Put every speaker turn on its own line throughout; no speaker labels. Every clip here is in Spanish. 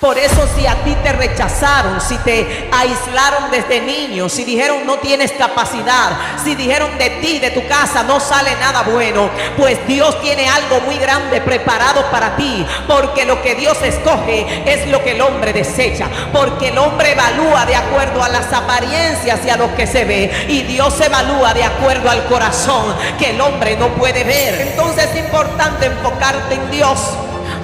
Por eso si a ti te rechazaron, si te aislaron desde niño, si dijeron no tienes capacidad, si dijeron de ti, de tu casa no sale nada bueno, pues Dios tiene algo muy grande preparado para ti. Porque lo que Dios escoge es lo que el hombre desecha. Porque el hombre evalúa de acuerdo a las apariencias y a lo que se ve, y Dios evalúa de acuerdo al corazón que el hombre no puede ver. Entonces es importante enfocarte en Dios.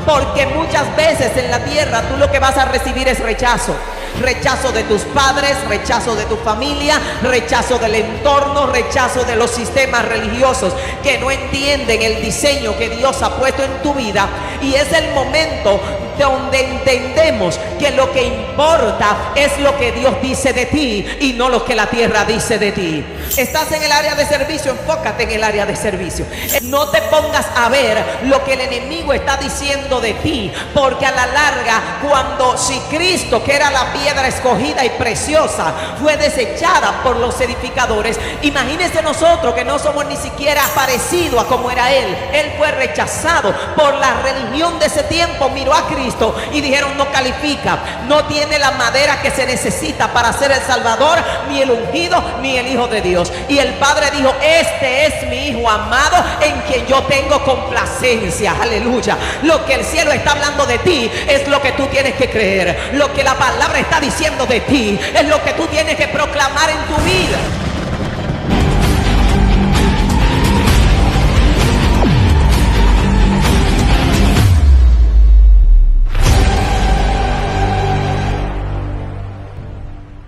Porque muchas veces en la tierra tú lo que vas a recibir es rechazo. Rechazo de tus padres, rechazo de tu familia, rechazo del entorno, rechazo de los sistemas religiosos que no entienden el diseño que Dios ha puesto en tu vida. Y es el momento donde entendemos que lo que importa es lo que Dios dice de ti y no lo que la tierra dice de ti. Estás en el área de servicio, enfócate en el área de servicio. No te pongas a ver lo que el enemigo está diciendo de ti, porque a la larga, cuando si Cristo, que era la piedra escogida y preciosa, fue desechada por los edificadores, imagínense nosotros que no somos ni siquiera parecidos a como era Él. Él fue rechazado por la religión de ese tiempo. Miró a Cristo y dijeron no califica, no tiene la madera que se necesita para ser el Salvador, ni el ungido, ni el Hijo de Dios. Y el Padre dijo: este es mi Hijo amado en quien yo tengo complacencia. Aleluya. Lo que el cielo está hablando de ti es lo que tú tienes que creer. Lo que la palabra está diciendo de ti es lo que tú tienes que proclamar en tu vida.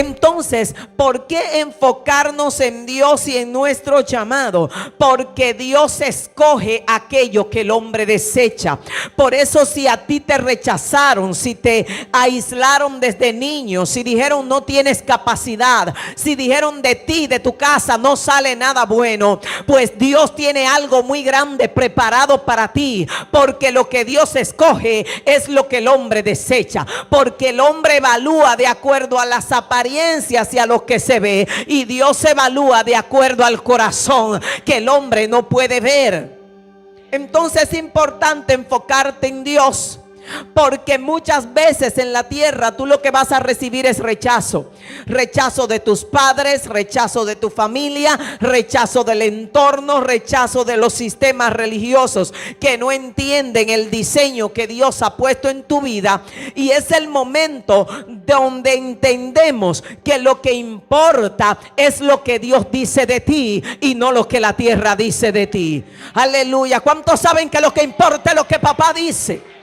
Entonces, ¿por qué enfocarnos en Dios y en nuestro llamado? Porque Dios escoge aquello que el hombre desecha. Por eso si a ti te rechazaron, si te aislaron desde niño, si dijeron no tienes capacidad, si dijeron de ti, de tu casa no sale nada bueno, pues Dios tiene algo muy grande preparado para ti. Porque lo que Dios escoge es lo que el hombre desecha. Porque el hombre evalúa de acuerdo a las apariencias y a lo que se ve, y Dios evalúa de acuerdo al corazón que el hombre no puede ver. Entonces es importante enfocarte en Dios. Porque muchas veces en la tierra tú lo que vas a recibir es rechazo. Rechazo de tus padres, rechazo de tu familia, rechazo del entorno, rechazo de los sistemas religiosos que no entienden el diseño que Dios ha puesto en tu vida. Y es el momento donde entendemos que lo que importa es lo que Dios dice de ti y no lo que la tierra dice de ti. Aleluya. ¿Cuántos saben que lo que importa es lo que papá dice?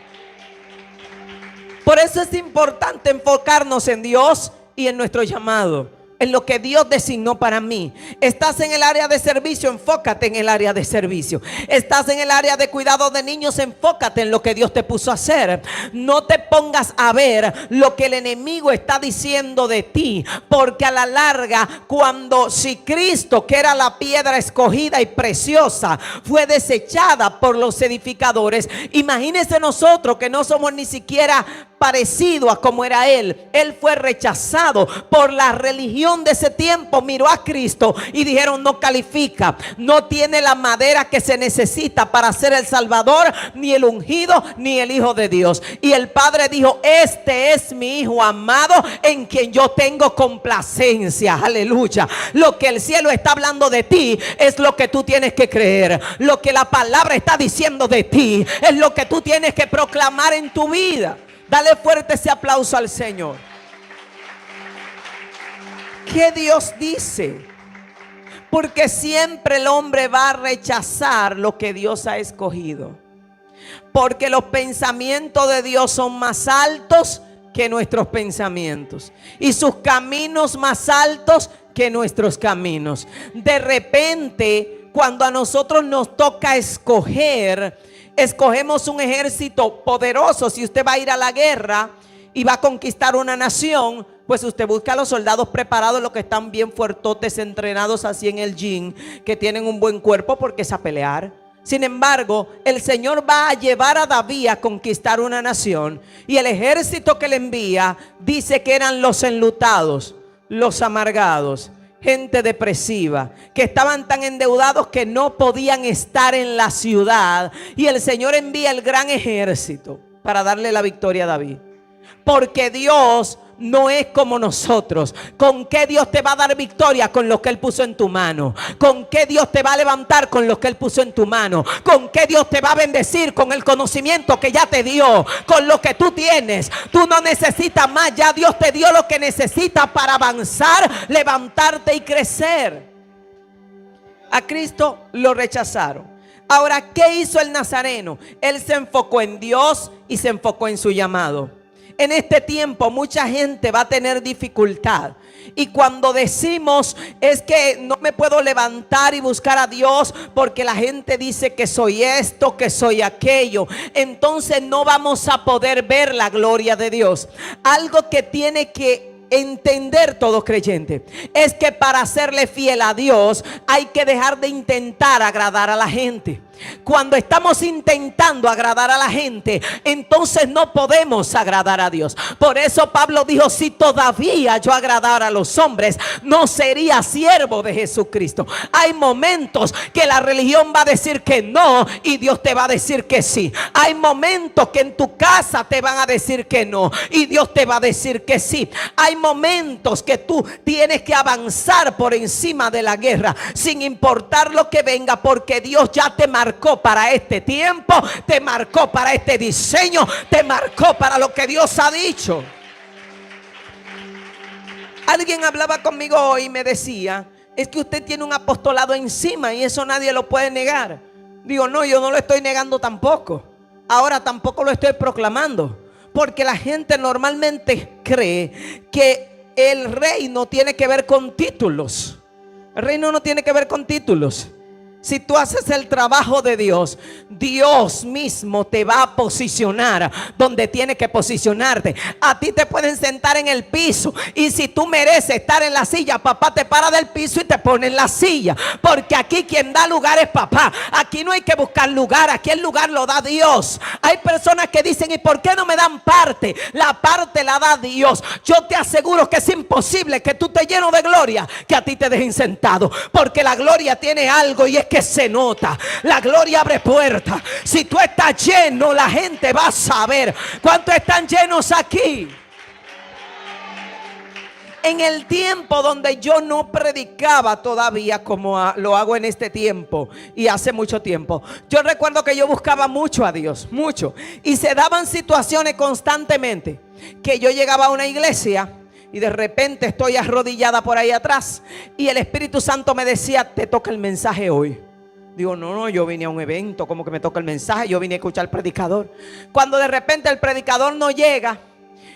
Por eso es importante enfocarnos en Dios y en nuestro llamado, en lo que Dios designó para mí. Estás en el área de servicio, enfócate en el área de servicio. Estás en el área de cuidado de niños, enfócate en lo que Dios te puso a hacer. No te pongas a ver lo que el enemigo está diciendo de ti, porque a la larga, cuando si Cristo, que era la piedra escogida y preciosa, fue desechada por los edificadores, imagínense nosotros que no somos ni siquiera parecido a como era Él. Él fue rechazado por la religión de ese tiempo. Miró a Cristo y dijeron no califica, no tiene la madera que se necesita para ser el Salvador, ni el ungido, ni el Hijo de Dios. Y el Padre dijo: este es mi Hijo amado en quien yo tengo complacencia. Aleluya. Lo que el cielo está hablando de ti es lo que tú tienes que creer. Lo que la palabra está diciendo de ti es lo que tú tienes que proclamar en tu vida. Dale fuerte ese aplauso al Señor. ¿Qué Dios dice? Porque siempre el hombre va a rechazar lo que Dios ha escogido. Porque los pensamientos de Dios son más altos que nuestros pensamientos, y sus caminos más altos que nuestros caminos. De repente, cuando a nosotros nos toca escoger, escogemos un ejército poderoso. Si usted va a ir a la guerra y va a conquistar una nación, pues usted busca a los soldados preparados, los que están bien fuertotes, entrenados así en el gym, que tienen un buen cuerpo, porque es a pelear. Sin embargo, el Señor va a llevar a David a conquistar una nación, y el ejército que le envía dice que eran los enlutados, los amargados, gente depresiva, que estaban tan endeudados que no podían estar en la ciudad. Y el Señor envía el gran ejército para darle la victoria a David. Porque Dios no es como nosotros. ¿Con qué Dios te va a dar victoria? Con lo que Él puso en tu mano. ¿Con qué Dios te va a levantar? Con lo que Él puso en tu mano. ¿Con qué Dios te va a bendecir? Con el conocimiento que ya te dio, con lo que tú tienes. Tú no necesitas más, ya Dios te dio lo que necesitas para avanzar, levantarte y crecer. A Cristo lo rechazaron. Ahora, ¿qué hizo el nazareno? Él se enfocó en Dios y se enfocó en su llamado. En este tiempo mucha gente va a tener dificultad. Y cuando decimos es que no me puedo levantar y buscar a Dios porque la gente dice que soy esto, que soy aquello, entonces no vamos a poder ver la gloria de Dios. Algo que tiene que entender todo creyente es que para serle fiel a Dios hay que dejar de intentar agradar a la gente. Cuando estamos intentando agradar a la gente, entonces no podemos agradar a Dios. Por eso Pablo dijo: si todavía yo agradara a los hombres, no sería siervo de Jesucristo. Hay momentos que la religión va a decir que no y Dios te va a decir que sí. Hay momentos que en tu casa te van a decir que no y Dios te va a decir que sí. Hay momentos que tú tienes que avanzar por encima de la guerra sin importar lo que venga, porque Dios ya te marcó para este tiempo, te marcó para este diseño, te marcó para lo que Dios ha dicho. Alguien hablaba conmigo hoy y me decía: es que usted tiene un apostolado encima y eso nadie lo puede negar. Digo, no, yo no lo estoy negando tampoco. Ahora tampoco lo estoy proclamando, porque la gente normalmente cree que el reino tiene que ver con títulos. El reino no tiene que ver con títulos. Si tú haces el trabajo de Dios, Dios mismo te va a posicionar donde tiene que posicionarte. A ti te pueden sentar en el piso y si tú mereces estar en la silla, papá te para del piso y te pone en la silla. Porque aquí quien da lugar es papá. Aquí no hay que buscar lugar, aquí el lugar lo da Dios. Hay personas que dicen: ¿y por qué no me dan parte? La parte la da Dios. Yo te aseguro que es imposible que tú te lleno de gloria, que a ti te dejen sentado. Porque la gloria tiene algo y es que se nota. La gloria abre puertas. Si tú estás lleno, la gente va a saber. ¿Cuántos están llenos aquí? En el tiempo donde yo no predicaba todavía como lo hago en este tiempo y hace mucho tiempo, yo recuerdo que yo buscaba mucho a Dios, mucho, y se daban situaciones constantemente que yo llegaba a una iglesia y de repente estoy arrodillada por ahí atrás y el Espíritu Santo me decía: te toca el mensaje hoy. Digo, no, yo vine a un evento, como que me toca el mensaje, yo vine a escuchar al predicador. Cuando de repente el predicador no llega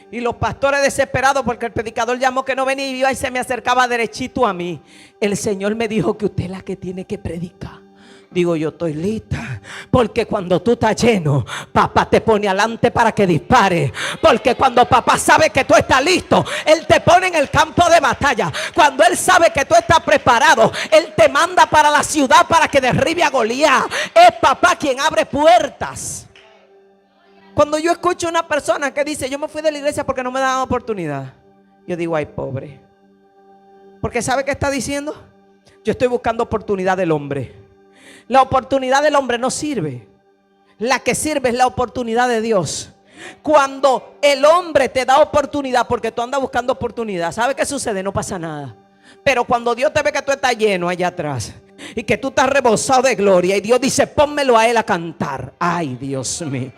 y los pastores desesperados porque el predicador llamó que no venía y se me acercaba derechito a mí, el Señor me dijo que usted es la que tiene que predicar. Digo, yo estoy lista, porque cuando tú estás lleno, papá te pone adelante para que dispare. Porque cuando papá sabe que tú estás listo, Él te pone en el campo de batalla. Cuando Él sabe que tú estás preparado, Él te manda para la ciudad para que derribe a Goliat. Es papá quien abre puertas. Cuando yo escucho a una persona que dice: yo me fui de la iglesia porque no me daban oportunidad, yo digo: ay, pobre. Porque ¿sabe qué está diciendo? Yo estoy buscando oportunidad del hombre. La oportunidad del hombre no sirve. La que sirve es la oportunidad de Dios. Cuando el hombre te da oportunidad porque tú andas buscando oportunidad, ¿sabe qué sucede? No pasa nada. Pero cuando Dios te ve que tú estás lleno allá atrás y que tú estás rebosado de gloria y Dios dice: pónmelo a él a cantar. Ay, Dios mío.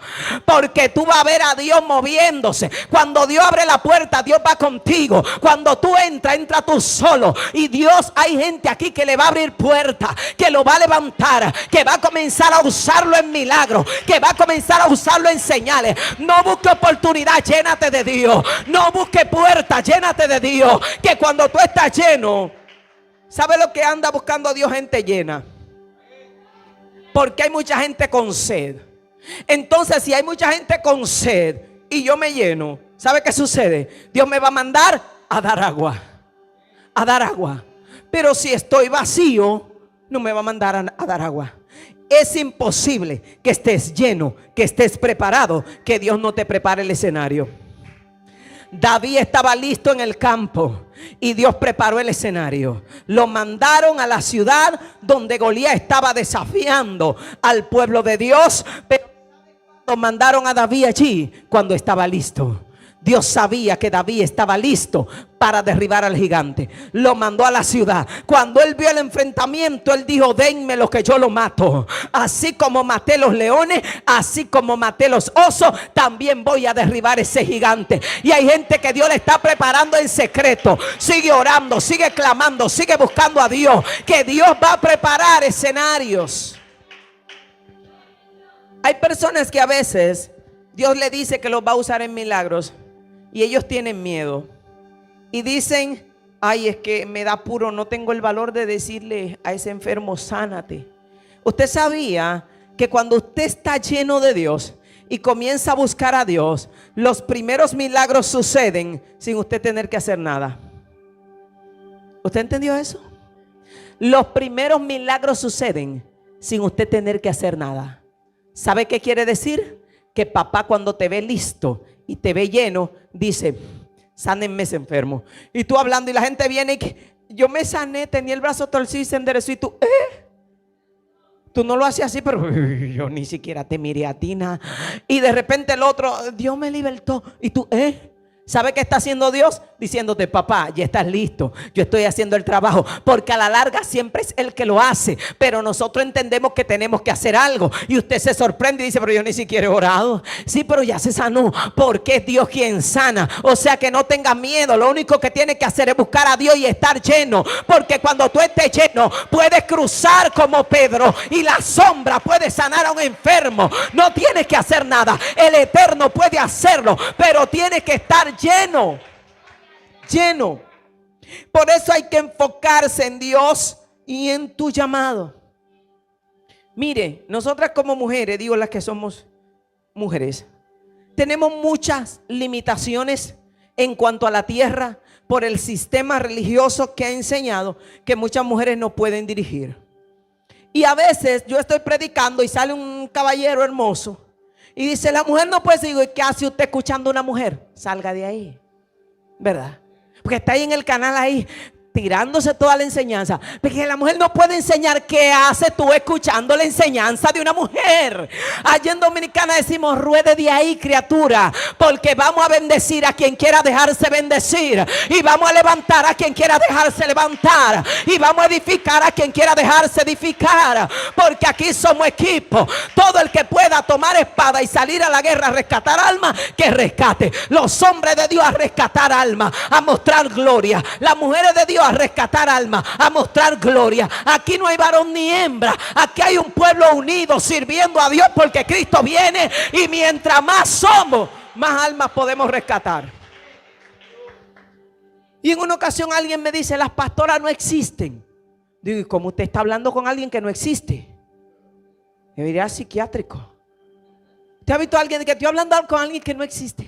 Porque tú vas a ver a Dios moviéndose. Cuando Dios abre la puerta, Dios va contigo. Cuando tú entra tú solo. Y Dios, hay gente aquí que le va a abrir puertas, que lo va a levantar, que va a comenzar a usarlo en milagros, que va a comenzar a usarlo en señales. No busque oportunidad, llénate de Dios. No busque puertas, llénate de Dios. Que cuando tú estás lleno, ¿sabe lo que anda buscando Dios? Gente llena. Porque hay mucha gente con sed. Entonces, si hay mucha gente con sed y yo me lleno, ¿sabe qué sucede? Dios me va a mandar a dar agua. A dar agua. Pero si estoy vacío, no me va a mandar a dar agua. Es imposible que estés lleno, que estés preparado, que Dios no te prepare el escenario. David estaba listo en el campo y Dios preparó el escenario. Lo mandaron a la ciudad donde Goliat estaba desafiando al pueblo de Dios. Pero lo mandaron a David allí cuando estaba listo. Dios sabía que David estaba listo para derribar al gigante. Lo mandó a la ciudad. Cuando él vio el enfrentamiento, él dijo: denme lo que yo lo mato. Así como maté los leones, así como maté los osos, también voy a derribar ese gigante. Y hay gente que Dios le está preparando en secreto. Sigue orando, sigue clamando, sigue buscando a Dios, que Dios va a preparar escenarios. Hay personas que a veces Dios le dice que los va a usar en milagros y ellos tienen miedo y dicen: ay, es que me da apuro, no tengo el valor de decirle a ese enfermo: sánate. Usted sabía que cuando usted está lleno de Dios y comienza a buscar a Dios, los primeros milagros suceden sin usted tener que hacer nada. ¿Usted entendió eso? Los primeros milagros suceden sin usted tener que hacer nada. ¿Sabe qué quiere decir? Que papá, cuando te ve listo y te ve lleno, dice: sánenme ese enfermo. Y tú hablando y la gente viene y que yo me sané, tenía el brazo torcido y se enderezó. Y tú, tú no lo haces así, pero yo ni siquiera te miré a ti nada. Y de repente el otro: Dios me libertó. Y tú, ¿sabe qué está haciendo Dios? Diciéndote: papá, ya estás listo, yo estoy haciendo el trabajo. Porque a la larga siempre es el que lo hace, pero nosotros entendemos que tenemos que hacer algo. Y usted se sorprende y dice: pero yo ni siquiera he orado. Sí, pero ya se sanó, porque es Dios quien sana. O sea que no tenga miedo. Lo único que tiene que hacer es buscar a Dios y estar lleno. Porque cuando tú estés lleno, puedes cruzar como Pedro y la sombra puede sanar a un enfermo. No tienes que hacer nada, el Eterno puede hacerlo, pero tienes que estar lleno. Lleno. Por eso hay que enfocarse en Dios y en tu llamado. Mire, nosotras como mujeres, digo las que somos mujeres, tenemos muchas limitaciones en cuanto a la tierra por el sistema religioso que ha enseñado que muchas mujeres no pueden dirigir. Y a veces yo estoy predicando y sale un caballero hermoso y dice: la mujer no puede seguir. ¿Qué hace usted escuchando a una mujer? Salga de ahí, ¿verdad? Porque está ahí en el canal ahí tirándose toda la enseñanza. Porque la mujer no puede enseñar. ¿Qué haces tú escuchando la enseñanza de una mujer? Allí en Dominicana decimos: ruede de ahí, criatura, porque vamos a bendecir a quien quiera dejarse bendecir, y vamos a levantar a quien quiera dejarse levantar, y vamos a edificar a quien quiera dejarse edificar, porque aquí somos equipo. Todo el que pueda tomar espada y salir a la guerra a rescatar almas, que rescate. Los hombres de Dios a rescatar almas, a mostrar gloria. Las mujeres de Dios a rescatar almas, a mostrar gloria. Aquí no hay varón ni hembra. Aquí hay un pueblo unido sirviendo a Dios, porque Cristo viene, y mientras más somos, más almas podemos rescatar. Y en una ocasión alguien me dice: las pastoras no existen. Digo: ¿y cómo usted está hablando con alguien que no existe? Debería ser psiquiátrico. ¿Usted ha visto a alguien que estoy hablando con alguien que no existe?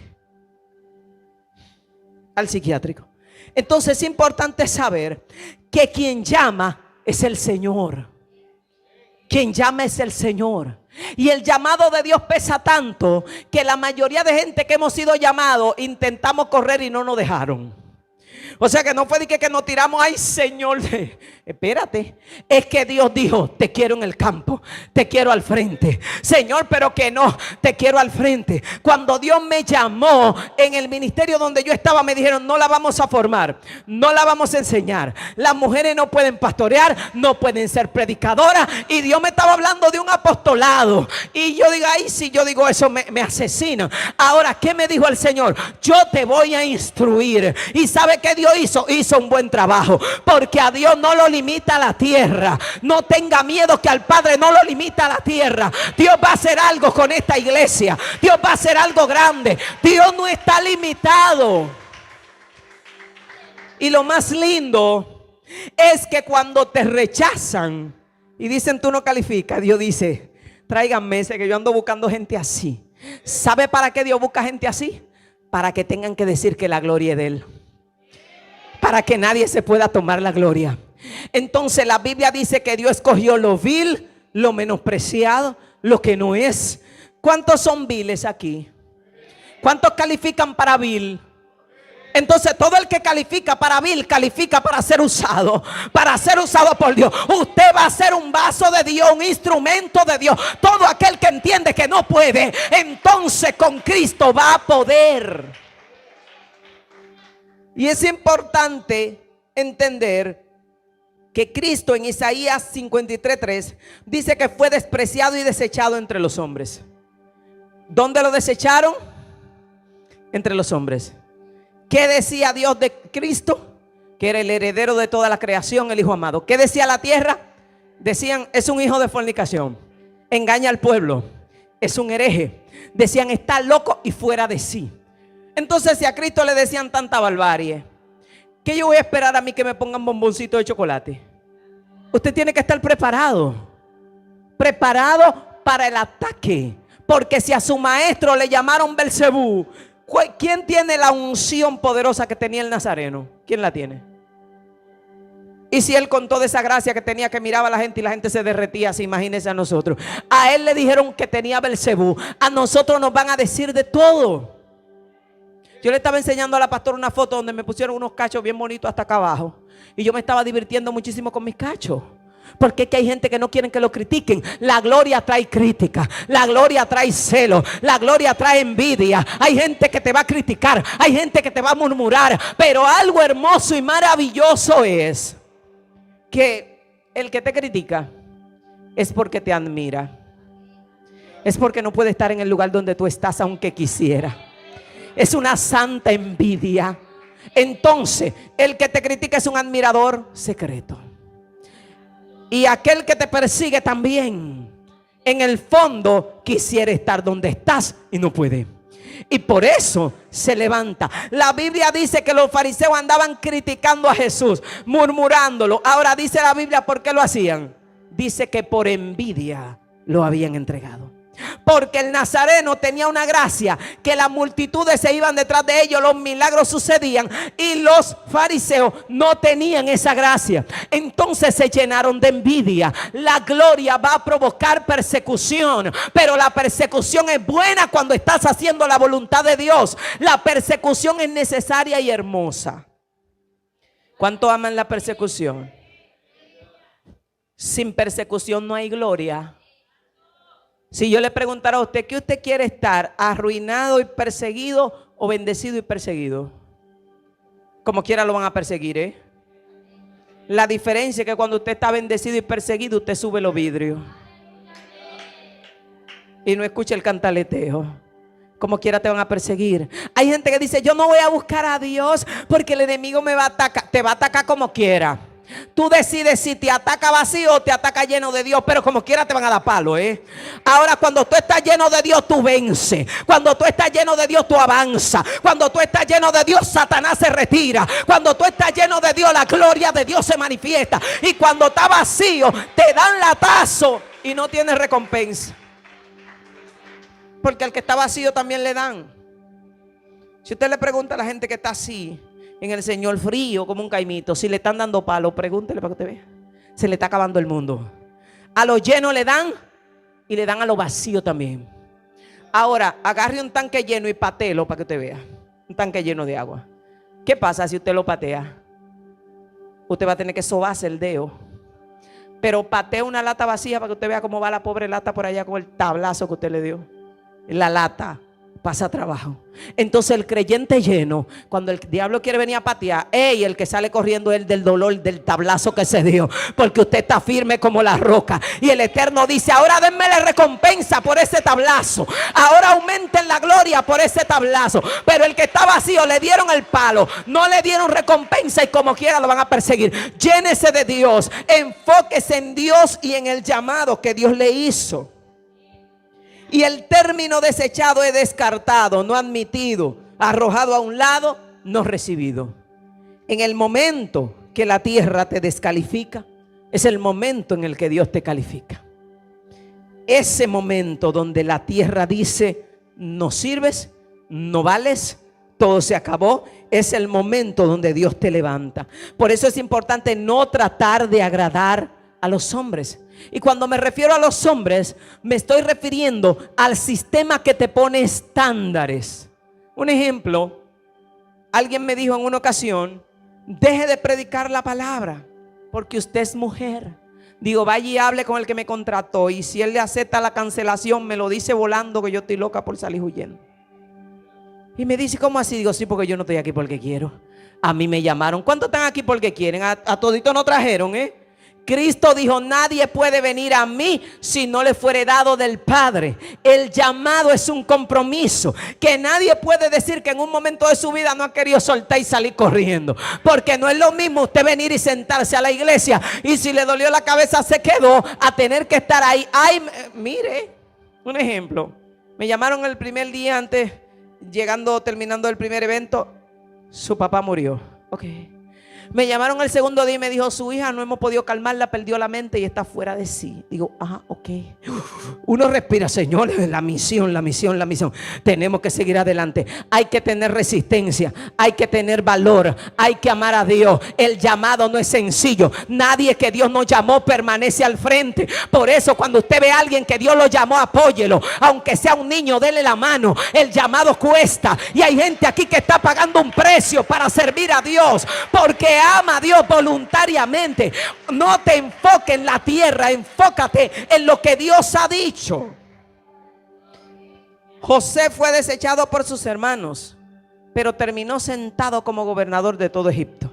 Al psiquiátrico. Entonces es importante saber que quien llama es el Señor. Quien llama es el Señor. Y el llamado de Dios pesa tanto que la mayoría de gente que hemos sido llamados intentamos correr y no nos dejaron. O sea que no fue de que nos tiramos: ay, Señor, espérate. Es que Dios dijo: te quiero en el campo, te quiero al frente. Señor, pero que no, te quiero al frente. Cuando Dios me llamó en el ministerio donde yo estaba, me dijeron: no la vamos a formar, no la vamos a enseñar. Las mujeres no pueden pastorear, no pueden ser predicadoras. Y Dios me estaba hablando de un apostolado. Y yo digo: ay, si yo digo eso me asesinan. Ahora, ¿qué me dijo el Señor? Yo te voy a instruir. ¿Y sabe qué Dios hizo? Hizo un buen trabajo, porque a Dios no lo limita la tierra. No tenga miedo, que al Padre no lo limita la tierra. Dios va a hacer algo con esta iglesia. Dios va a hacer algo grande. Dios no está limitado. Y lo más lindo es que cuando te rechazan y dicen: tú no calificas, Dios dice: tráiganme ese, que yo ando buscando gente así. ¿Sabe para qué Dios busca gente así? Para que tengan que decir que la gloria es de Él, para que nadie se pueda tomar la gloria. Entonces la Biblia dice que Dios escogió lo vil, lo menospreciado, lo que no es. ¿Cuántos son viles aquí? ¿Cuántos califican para vil? Entonces todo el que califica para vil, califica para ser usado por Dios. Usted va a ser un vaso de Dios, un instrumento de Dios. Todo aquel que entiende que no puede, entonces con Cristo va a poder. Y es importante entender que Cristo en Isaías 53:3 dice que fue despreciado y desechado entre los hombres. ¿Dónde lo desecharon? Entre los hombres. ¿Qué decía Dios de Cristo? Que era el heredero de toda la creación, el Hijo amado. ¿Qué decía la tierra? Decían, es un hijo de fornicación, engaña al pueblo, es un hereje. Decían, está loco y fuera de sí. Entonces, si a Cristo le decían tanta barbarie, ¿qué yo voy a esperar a mí que me pongan bomboncito de chocolate? Usted tiene que estar preparado para el ataque. Porque si a su maestro le llamaron Belcebú, ¿quién tiene la unción poderosa que tenía el Nazareno? ¿Quién la tiene? Y si él con toda esa gracia que tenía, que miraba a la gente y la gente se derretía, así imagínense a nosotros. A él le dijeron que tenía Belcebú. A nosotros nos van a decir de todo. Yo le estaba enseñando a la pastora una foto donde me pusieron unos cachos bien bonitos hasta acá abajo. Y yo me estaba divirtiendo muchísimo con mis cachos. Porque es que hay gente que no quieren que lo critiquen. La gloria trae crítica, la gloria trae celo, la gloria trae envidia. Hay gente que te va a criticar, hay gente que te va a murmurar. Pero algo hermoso y maravilloso es que el que te critica es porque te admira. Es porque no puede estar en el lugar donde tú estás aunque quisiera. Es una santa envidia. Entonces, el que te critica es un admirador secreto. Y aquel que te persigue también, en el fondo, quisiera estar donde estás y no puede. Y por eso se levanta. La Biblia dice que los fariseos andaban criticando a Jesús, murmurándolo. Ahora dice la Biblia, ¿por qué lo hacían? Dice que por envidia lo habían entregado. Porque el Nazareno tenía una gracia, que las multitudes se iban detrás de ellos, los milagros sucedían, y los fariseos no tenían esa gracia. Entonces se llenaron de envidia. La gloria va a provocar persecución, pero la persecución es buena cuando estás haciendo la voluntad de Dios. La persecución es necesaria y hermosa. ¿Cuánto aman la persecución? Sin persecución no hay gloria. Si yo le preguntara a usted, ¿qué usted quiere estar? ¿Arruinado y perseguido o bendecido y perseguido? Como quiera lo van a perseguir, ¿eh? La diferencia es que cuando usted está bendecido y perseguido, usted sube los vidrios y no escucha el cantaleteo. Como quiera te van a perseguir. Hay gente que dice, yo no voy a buscar a Dios porque el enemigo me va a atacar. Te va a atacar como quiera. Tú decides si te ataca vacío o te ataca lleno de Dios, pero como quiera te van a dar palo, ¿eh? Ahora, cuando tú estás lleno de Dios, tú vences. Cuando tú estás lleno de Dios, tú avanzas. Cuando tú estás lleno de Dios, Satanás se retira. Cuando tú estás lleno de Dios, la gloria de Dios se manifiesta. Y cuando está vacío, te dan latazo y no tienes recompensa. Porque al que está vacío también le dan. Si usted le pregunta a la gente que está así en el Señor, frío como un caimito, si le están dando palo, pregúntele para que usted vea. Se le está acabando el mundo. A lo lleno le dan y le dan a lo vacío también. Ahora, agarre un tanque lleno y patéelo para que usted vea. Un tanque lleno de agua. ¿Qué pasa si usted lo patea? Usted va a tener que sobarse el dedo. Pero patea una lata vacía para que usted vea cómo va la pobre lata por allá con el tablazo que usted le dio. La lata pasa trabajo. Entonces el creyente lleno, cuando el diablo quiere venir a patear, el que sale corriendo es el del dolor, del tablazo que se dio, porque usted está firme como la roca. Y el Eterno dice, ahora denme la recompensa por ese tablazo, ahora aumenten la gloria por ese tablazo. Pero el que está vacío le dieron el palo, no le dieron recompensa y como quiera lo van a perseguir. Llénese de Dios, enfóquese en Dios y en el llamado que Dios le hizo. Y el término desechado es descartado, no admitido, arrojado a un lado, no recibido. En el momento que la tierra te descalifica, es el momento en el que Dios te califica. Ese momento donde la tierra dice, no sirves, no vales, todo se acabó, es el momento donde Dios te levanta. Por eso es importante no tratar de agradar a los hombres. Y cuando me refiero a los hombres, me estoy refiriendo al sistema que te pone estándares. Un ejemplo, alguien me dijo en una ocasión, deje de predicar la palabra porque usted es mujer. Digo, vaya y hable con el que me contrató, y si él le acepta la cancelación, me lo dice volando que yo estoy loca por salir huyendo. Y me dice, ¿cómo así? Digo, sí, porque yo no estoy aquí porque quiero. A mí me llamaron. ¿Cuántos están aquí porque quieren? A todito no trajeron, ¿eh? Cristo dijo, nadie puede venir a mí si no le fuere dado del Padre. El llamado es un compromiso que nadie puede decir que en un momento de su vida no ha querido soltar y salir corriendo, porque no es lo mismo usted venir y sentarse a la iglesia y si le dolió la cabeza se quedó, a tener que estar ahí. Ay, mire, un ejemplo. Me llamaron el primer día antes, terminando el primer evento, su papá murió. Ok. Me llamaron el segundo día y me dijo, su hija no hemos podido calmarla, perdió la mente y está fuera de sí. Digo, ok. Uno respira, Señor, la misión. Tenemos que seguir adelante. Hay que tener resistencia, hay que tener valor, hay que amar a Dios. El llamado no es sencillo. Nadie que Dios nos llamó permanece al frente. Por eso cuando usted ve a alguien que Dios lo llamó, apóyelo. Aunque sea un niño, dele la mano. El llamado cuesta. Y hay gente aquí que está pagando un precio para servir a Dios, porque ama a Dios voluntariamente. No te enfoques en la tierra, enfócate en lo que Dios ha dicho. José fue desechado por sus hermanos, pero terminó sentado como gobernador de todo Egipto.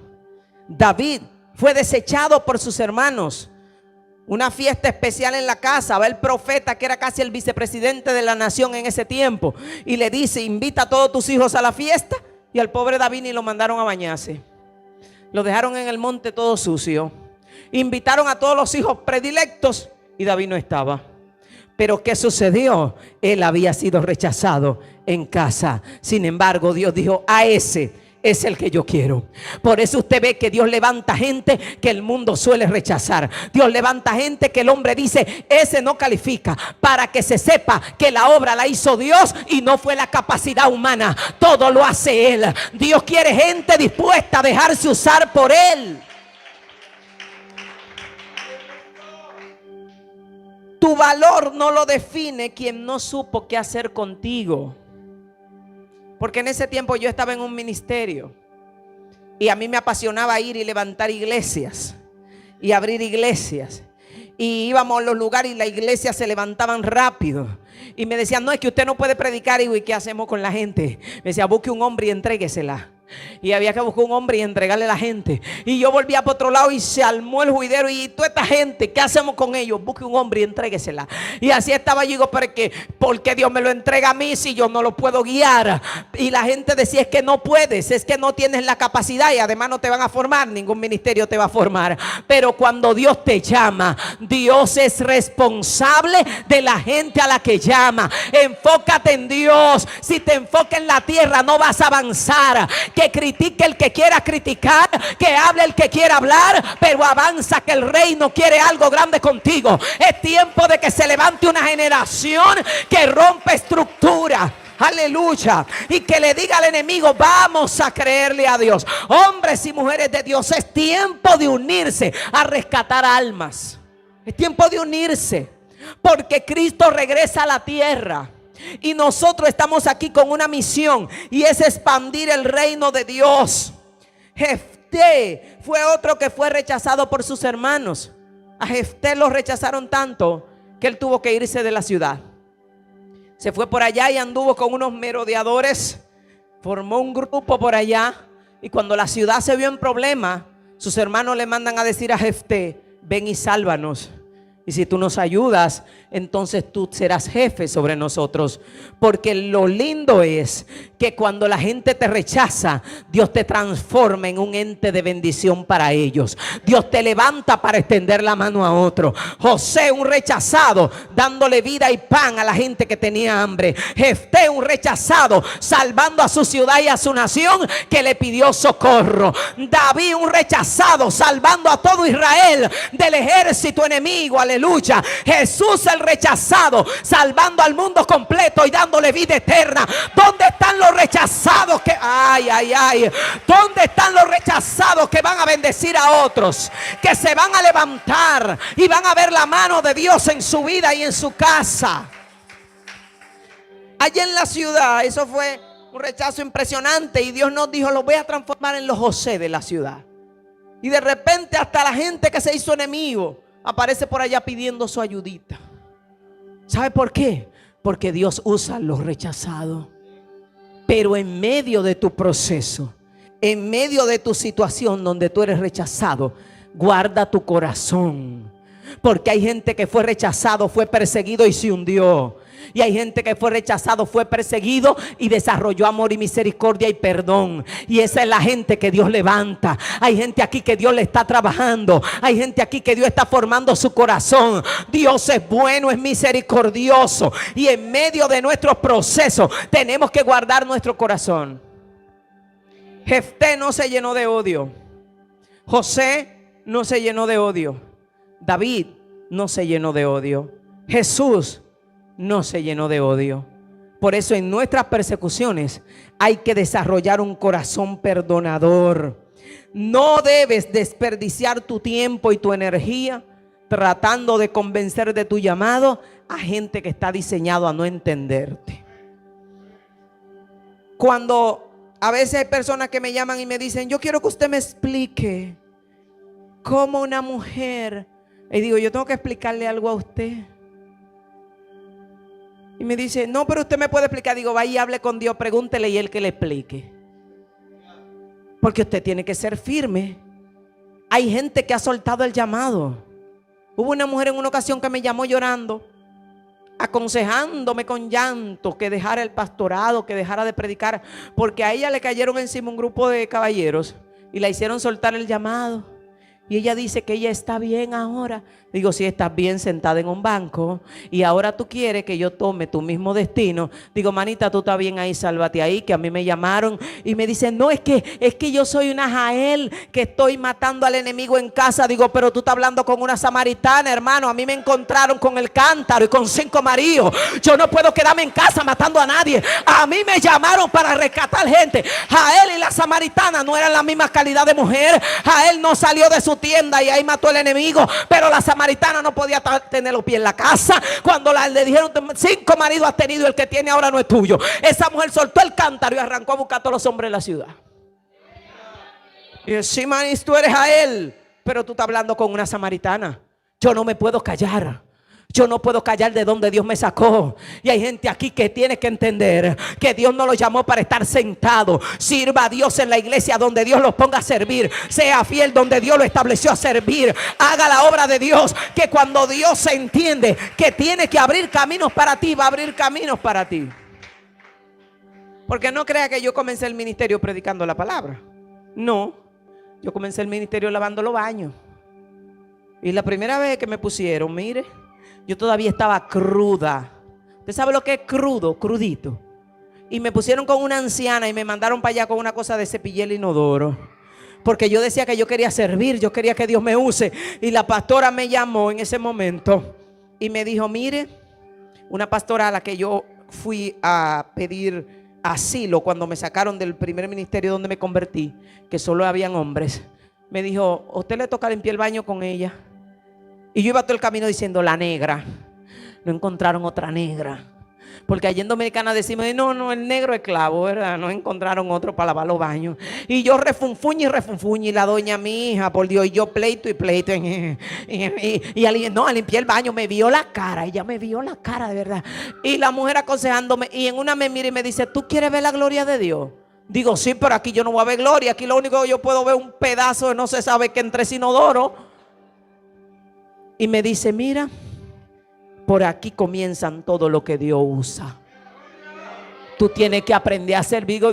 David fue desechado por sus hermanos. Una fiesta especial en la casa, va el profeta que era casi el vicepresidente de la nación en ese tiempo, y le dice, invita a todos tus hijos a la fiesta. Y al pobre David ni lo mandaron a bañarse. Lo dejaron en el monte todo sucio. Invitaron a todos los hijos predilectos y David no estaba. Pero ¿qué sucedió? Él había sido rechazado en casa. Sin embargo, Dios dijo, a ese es el que yo quiero. Por eso usted ve que Dios levanta gente que el mundo suele rechazar. Dios levanta gente que el hombre dice, ese no califica, para que se sepa que la obra la hizo Dios y no fue la capacidad humana. Todo lo hace Él. Dios quiere gente dispuesta a dejarse usar por Él. Tu valor no lo define quien no supo qué hacer contigo. Porque en ese tiempo yo estaba en un ministerio y a mí me apasionaba ir y levantar iglesias y abrir iglesias. Y íbamos a los lugares y las iglesias se levantaban rápido. Y me decían, no, es que usted no puede predicar. ¿Y qué hacemos con la gente? Me decía, busque un hombre y entréguesela. Y había que buscar un hombre y entregarle a la gente. Y yo volvía para otro lado y se armó el juidero. Y toda esta gente, ¿qué hacemos con ellos? Busque un hombre y entréguesela. Y así estaba yo. Digo, ¿por qué Dios me lo entrega a mí si yo no lo puedo guiar? Y la gente decía, es que no puedes, es que no tienes la capacidad. Y además no te van a formar, ningún ministerio te va a formar. Pero cuando Dios te llama, Dios es responsable de la gente a la que llama. Enfócate en Dios. Si te enfocas en la tierra no vas a avanzar. Que critique el que quiera criticar, que hable el que quiera hablar, pero avanza, que el reino quiere algo grande contigo. Es tiempo de que se levante una generación que rompe estructura. Aleluya. Y que le diga al enemigo, vamos a creerle a Dios. Hombres y mujeres de Dios, es tiempo de unirse a rescatar almas. Es tiempo de unirse, porque Cristo regresa a la tierra. Y nosotros estamos aquí con una misión, y es expandir el reino de Dios. Jefté fue otro que fue rechazado por sus hermanos. A Jefté lo rechazaron tanto que él tuvo que irse de la ciudad. Se fue por allá y anduvo con unos merodeadores. Formó un grupo por allá. Y cuando la ciudad se vio en problema, sus hermanos le mandan a decir a Jefté, ven y sálvanos. Y si tú nos ayudas, entonces tú serás jefe sobre nosotros. Porque lo lindo es que cuando la gente te rechaza, Dios te transforma en un ente de bendición para ellos. Dios te levanta para extender la mano a otro. José, un rechazado, dándole vida y pan a la gente que tenía hambre. Jefté, un rechazado, salvando a su ciudad y a su nación que le pidió socorro. David, un rechazado, salvando a todo Israel del ejército enemigo. Aleluya. Jesús, el rechazado, salvando al mundo completo y dándole vida eterna. ¿Dónde están los rechazados que ¿dónde están los rechazados que van a bendecir a otros, que se van a levantar y van a ver la mano de Dios en su vida y en su casa? Allí en la ciudad, eso fue un rechazo impresionante, y Dios nos dijo, los voy a transformar en los José de la ciudad. Y de repente hasta la gente que se hizo enemigo aparece por allá pidiendo su ayudita. ¿Sabe por qué? Porque Dios usa a los rechazados. Pero en medio de tu proceso, en medio de tu situación donde tú eres rechazado, guarda tu corazón. Porque hay gente que fue rechazado, fue perseguido y se hundió. Y hay gente que fue rechazado, fue perseguido y desarrolló amor y misericordia y perdón. Y esa es la gente que Dios levanta. Hay gente aquí que Dios le está trabajando. Hay gente aquí que Dios está formando su corazón. Dios es bueno, es misericordioso. Y en medio de nuestros procesos tenemos que guardar nuestro corazón. Jefté no se llenó de odio. José no se llenó de odio. David no se llenó de odio. Jesús no se llenó de odio. Por eso en nuestras persecuciones hay que desarrollar un corazón perdonador. No debes desperdiciar tu tiempo y tu energía tratando de convencer de tu llamado a gente que está diseñado a no entenderte. Cuando a veces hay personas que me llaman y me dicen, yo quiero que usted me explique cómo una mujer, y digo, yo tengo que explicarle algo a usted. Y me dice, no, pero usted me puede explicar. Digo, vaya y hable con Dios, pregúntele y él que le explique. Porque usted tiene que ser firme. Hay gente que ha soltado el llamado. Hubo una mujer en una ocasión que me llamó llorando, aconsejándome con llanto que dejara el pastorado, que dejara de predicar, porque a ella le cayeron encima un grupo de caballeros y la hicieron soltar el llamado. Y ella dice que ella está bien ahora. Digo, si estás bien sentada en un banco y ahora tú quieres que yo tome tu mismo destino. Digo, manita, tú estás bien ahí, sálvate ahí, que a mí me llamaron y me dicen, no, es que yo soy una Jael que estoy matando al enemigo en casa. Digo, pero tú estás hablando con una samaritana, hermano. A mí me encontraron con el cántaro y con 5 maridos. Yo no puedo quedarme en casa matando a nadie. A mí me llamaron para rescatar gente. Jael y la samaritana no eran la misma calidad de mujer. Jael no salió de su tienda y ahí mató al enemigo, pero la samaritana no podía tener los pies en la casa. Cuando le dijeron, 5 maridos has tenido, el que tiene ahora no es tuyo. Esa mujer soltó el cántaro y arrancó a buscar a todos los hombres de la ciudad. Y yo, sí, manis, tú eres a él, pero tú estás hablando con una samaritana. Yo no me puedo callar. Yo no puedo callar de donde Dios me sacó. Y hay gente aquí que tiene que entender que Dios no lo llamó para estar sentado. Sirva a Dios en la iglesia donde Dios los ponga a servir. Sea fiel donde Dios lo estableció a servir. Haga la obra de Dios, que cuando Dios se entiende que tiene que abrir caminos para ti, va a abrir caminos para ti. Porque no crea que yo comencé el ministerio predicando la palabra. No, yo comencé el ministerio lavando los baños. Y la primera vez que me pusieron, mire, yo todavía estaba cruda. ¿Usted sabe lo que es crudo? Crudito. Y me pusieron con una anciana y me mandaron para allá con una cosa de cepillar el inodoro. Porque yo decía que yo quería servir, yo quería que Dios me use. Y la pastora me llamó en ese momento y me dijo, mire, una pastora a la que yo fui a pedir asilo cuando me sacaron del primer ministerio donde me convertí, que solo habían hombres, me dijo, ¿a usted le toca limpiar el baño con ella? Y yo iba todo el camino diciendo, la negra. No encontraron otra negra. Porque allí en Dominicana decimos, no, el negro es clavo, ¿verdad? No encontraron otro para lavar los baños. Y yo refunfuño y la doña, mi hija, por Dios, y yo pleito. Y alguien, no, a limpiar el baño, me vio la cara. Ella me vio la cara, de verdad. Y la mujer aconsejándome, y en una me mira y me dice, ¿tú quieres ver la gloria de Dios? Digo, sí, pero aquí yo no voy a ver gloria. Aquí lo único que yo puedo ver es un pedazo de no se sabe qué entre inodoro. Y me dice, mira, por aquí comienzan todo lo que Dios usa. Tú tienes que aprender a servir.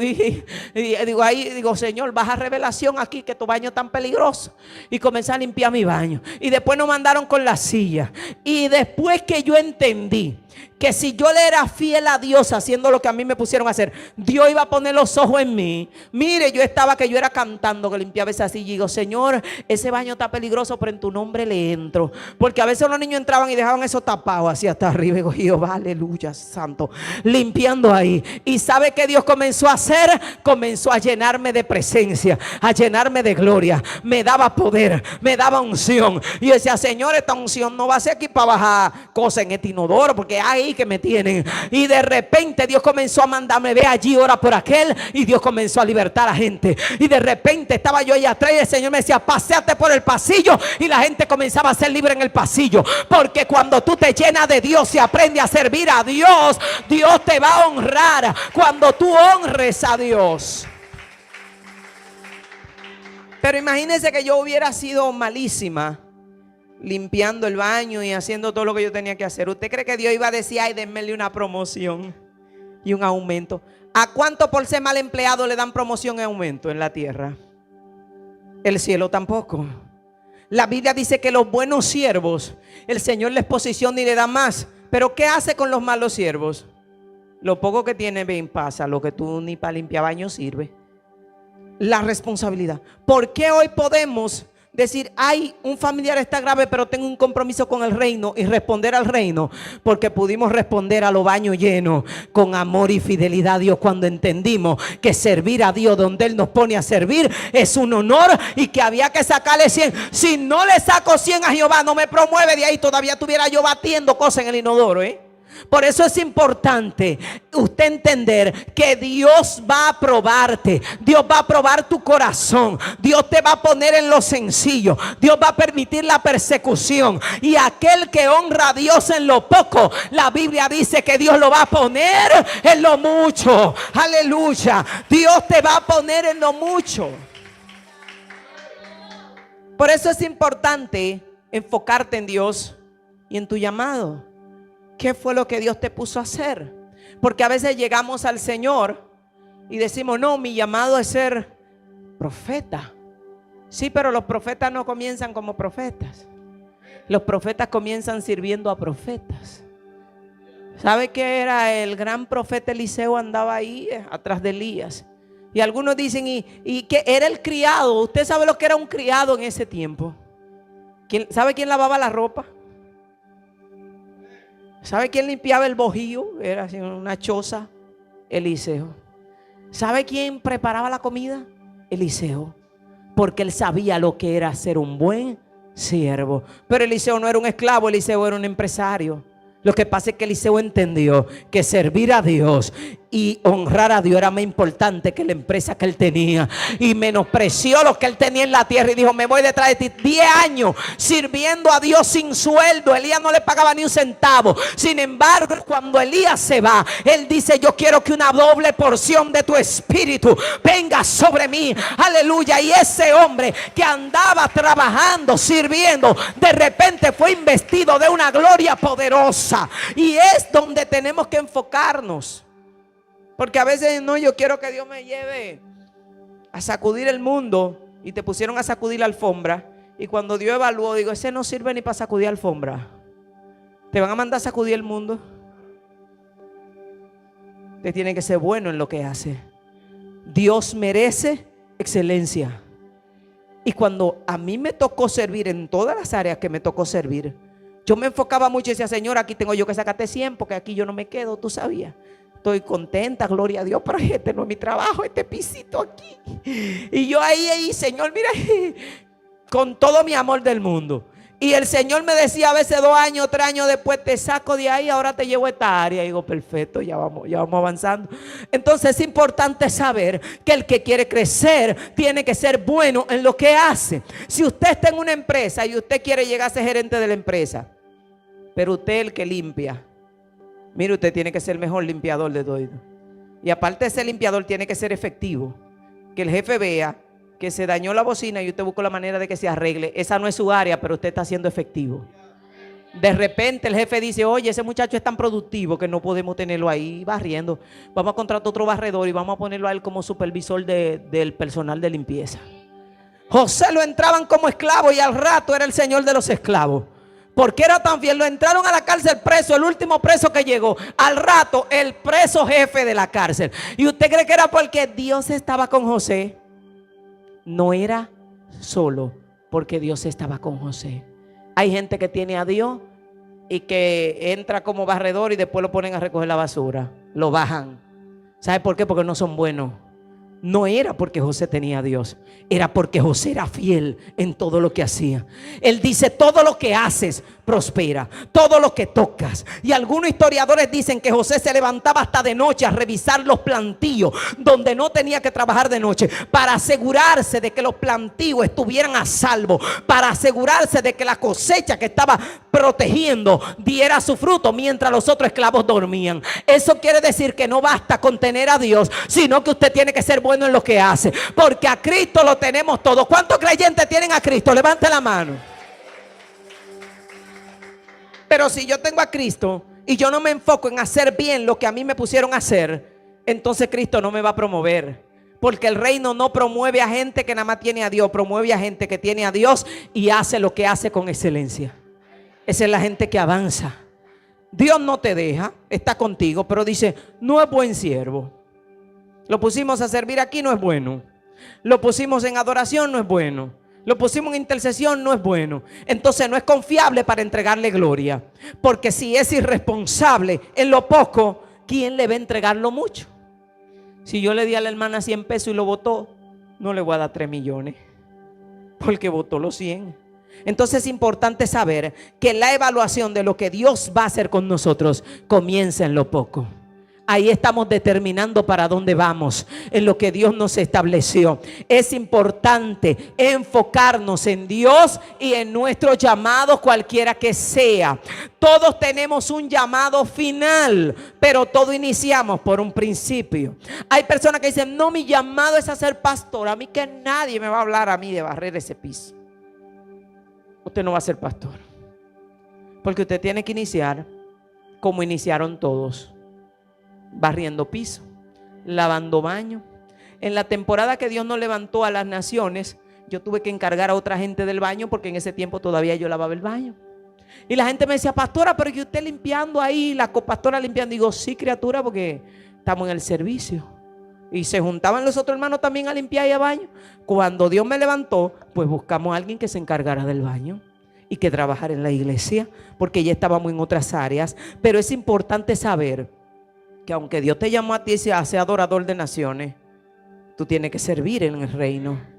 Digo, Señor, baja revelación aquí, que tu baño es tan peligroso. Y comencé a limpiar mi baño. Y después nos mandaron con la silla. Y después que yo entendí que si yo le era fiel a Dios haciendo lo que a mí me pusieron a hacer, Dios iba a poner los ojos en mí. Mire, yo era cantando que limpiaba esa silla y digo, Señor, ese baño está peligroso, pero en tu nombre le entro. Porque a veces los niños entraban y dejaban eso tapado así hasta arriba. Y digo, Jehová, aleluya, santo, limpiando ahí. Y ¿sabe qué Dios comenzó a hacer? Comenzó a llenarme de presencia, a llenarme de gloria. Me daba poder, me daba unción. Y yo decía, Señor, esta unción no va a ser aquí para bajar cosas en este inodoro, porque ahí que me tienen. Y de repente Dios comenzó a mandarme, ve allí, ora por aquel. Y Dios comenzó a libertar a gente. Y de repente estaba yo allá atrás y el Señor me decía, paséate por el pasillo. Y la gente comenzaba a ser libre en el pasillo. Porque cuando tú te llenas de Dios y aprendes a servir a Dios, Dios te va a honrar cuando tú honres a Dios. Pero imagínense que yo hubiera sido malísima limpiando el baño y haciendo todo lo que yo tenía que hacer. ¿Usted cree que Dios iba a decir, ay, denmele una promoción y un aumento? ¿A cuánto por ser mal empleado le dan promoción y aumento en la tierra? El cielo tampoco. La Biblia dice que los buenos siervos, el Señor les posiciona y le da más. Pero ¿qué hace con los malos siervos? Lo poco que tiene, ven, pasa. Lo que tú ni para limpiar baño sirve. La responsabilidad. ¿Por qué hoy podemos decir, ay, un familiar está grave, pero tengo un compromiso con el reino, y responder al reino? Porque pudimos responder a los baños llenos con amor y fidelidad a Dios, cuando entendimos que servir a Dios donde Él nos pone a servir es un honor, y que había que sacarle 100. Si no le saco 100 a Jehová, no me promueve de ahí. Todavía estuviera yo batiendo cosas en el inodoro, Por eso es importante usted entender que Dios va a probarte. Dios va a probar tu corazón. Dios te va a poner en lo sencillo. Dios va a permitir la persecución. Y aquel que honra a Dios en lo poco, la Biblia dice que Dios lo va a poner en lo mucho. Aleluya. Dios te va a poner en lo mucho. Por eso es importante enfocarte en Dios y en tu llamado. ¿Qué fue lo que Dios te puso a hacer? Porque a veces llegamos al Señor y decimos, no, mi llamado es ser profeta. Sí, pero los profetas no comienzan como profetas. Los profetas comienzan sirviendo a profetas. ¿Sabe qué era? El gran profeta Eliseo andaba ahí atrás de Elías. Y algunos dicen, y que era el criado. ¿Usted sabe lo que era un criado en ese tiempo? ¿Sabe quién lavaba la ropa? ¿Sabe quién limpiaba el bojío? Era así una choza. Eliseo. ¿Sabe quién preparaba la comida? Eliseo. Porque él sabía lo que era ser un buen siervo. Pero Eliseo no era un esclavo, Eliseo era un empresario. Lo que pasa es que Eliseo entendió que servir a Dios y honrar a Dios era más importante que la empresa que él tenía, y menospreció lo que él tenía en la tierra y dijo, me voy detrás de ti. 10 años sirviendo a Dios sin sueldo. Elías no le pagaba ni un centavo. Sin embargo, cuando Elías se va, él dice, yo quiero que una doble porción de tu espíritu venga sobre mí. Aleluya. Y ese hombre que andaba trabajando, sirviendo, de repente fue investido de una gloria poderosa. Y es donde tenemos que enfocarnos. Porque a veces no, yo quiero que Dios me lleve a sacudir el mundo, y te pusieron a sacudir la alfombra, y cuando Dios evaluó, digo, ese no sirve ni para sacudir alfombra. Te van a mandar a sacudir el mundo. Usted tiene que ser bueno en lo que hace. Dios merece excelencia. Y cuando a mí me tocó servir en todas las áreas que me tocó servir, yo me enfocaba mucho y decía, Señor, aquí tengo yo que sacarte 100, porque aquí yo no me quedo, tú sabías. Estoy contenta, gloria a Dios, pero este no es mi trabajo, este pisito aquí. Y yo ahí, Señor, mira, con todo mi amor del mundo. Y el Señor me decía a veces 2 años, 3 años después, te saco de ahí, ahora te llevo a esta área. Y digo, perfecto, ya vamos avanzando. Entonces es importante saber que el que quiere crecer tiene que ser bueno en lo que hace. Si usted está en una empresa y usted quiere llegar a ser gerente de la empresa, pero usted es el que limpia, mire, usted tiene que ser el mejor limpiador de todo. Y aparte de ser limpiador, tiene que ser efectivo. Que el jefe vea que se dañó la bocina y usted busca la manera de que se arregle. Esa no es su área, pero usted está siendo efectivo. De repente el jefe dice, oye, ese muchacho es tan productivo que no podemos tenerlo ahí barriendo. Vamos a contratar otro barredor y vamos a ponerlo a él como supervisor del personal de limpieza. José lo entraban como esclavo y al rato era el señor de los esclavos. Porque era tan fiel, lo entraron a la cárcel preso, el último preso que llegó, al rato el preso jefe de la cárcel. ¿Y usted cree que era porque Dios estaba con José? No era solo porque Dios estaba con José. Hay gente que tiene a Dios y que entra como barredor y después lo ponen a recoger la basura, lo bajan. ¿Sabe por qué? Porque no son buenos. no era porque José tenía a Dios, era porque José era fiel en todo lo que hacía. Él dice: todo lo que haces prospera, todo lo que tocas. Y algunos historiadores dicen que José se levantaba hasta de noche a revisar los plantíos donde no tenía que trabajar de noche, para asegurarse de que los plantíos estuvieran a salvo, para asegurarse de que la cosecha que estaba protegiendo diera su fruto mientras los otros esclavos dormían. Eso quiere decir que no basta con tener a Dios, sino que usted tiene que ser bueno en lo que hace, porque a Cristo lo tenemos todo. ¿Cuántos creyentes tienen a Cristo? Levante la mano. Pero si yo tengo a Cristo y yo no me enfoco en hacer bien lo que a mí me pusieron a hacer, entonces Cristo no me va a promover. Porque el reino no promueve a gente que nada más tiene a Dios, promueve a gente que tiene a Dios y hace lo que hace con excelencia. Esa es la gente que avanza. Dios no te deja, está contigo, pero dice: no es buen siervo. Lo pusimos a servir aquí, no es bueno. Lo pusimos en adoración, no es bueno. Lo pusimos en intercesión, no es bueno. Entonces no es confiable para entregarle gloria. Porque si es irresponsable en lo poco, ¿quién le va a entregar lo mucho? Si yo le di a la hermana 100 pesos y lo votó, no le voy a dar 3 millones. Porque votó los 100. Entonces es importante saber que la evaluación de lo que Dios va a hacer con nosotros comienza en lo poco. Ahí estamos determinando para dónde vamos, en lo que Dios nos estableció. Es importante enfocarnos en Dios y en nuestro llamado, cualquiera que sea. Todos tenemos un llamado final, pero todos iniciamos por un principio. Hay personas que dicen: no, mi llamado es a ser pastor. A mí que nadie me va a hablar a mí de barrer ese piso. Usted no va a ser pastor, porque usted tiene que iniciar como iniciaron todos: barriendo piso, lavando baño. En la temporada que Dios nos levantó a las naciones, yo tuve que encargar a otra gente del baño, porque en ese tiempo todavía yo lavaba el baño. Y la gente me decía: pastora, pero que usted limpiando ahí, la copastora limpiando. Digo: sí, criatura, porque estamos en el servicio. Y se juntaban los otros hermanos también a limpiar y a baño. Cuando Dios me levantó, pues buscamos a alguien que se encargara del baño y que trabajara en la iglesia, porque ya estábamos en otras áreas. Pero es importante saber que aunque Dios te llamó a ti a ser adorador de naciones, tú tienes que servir en el reino.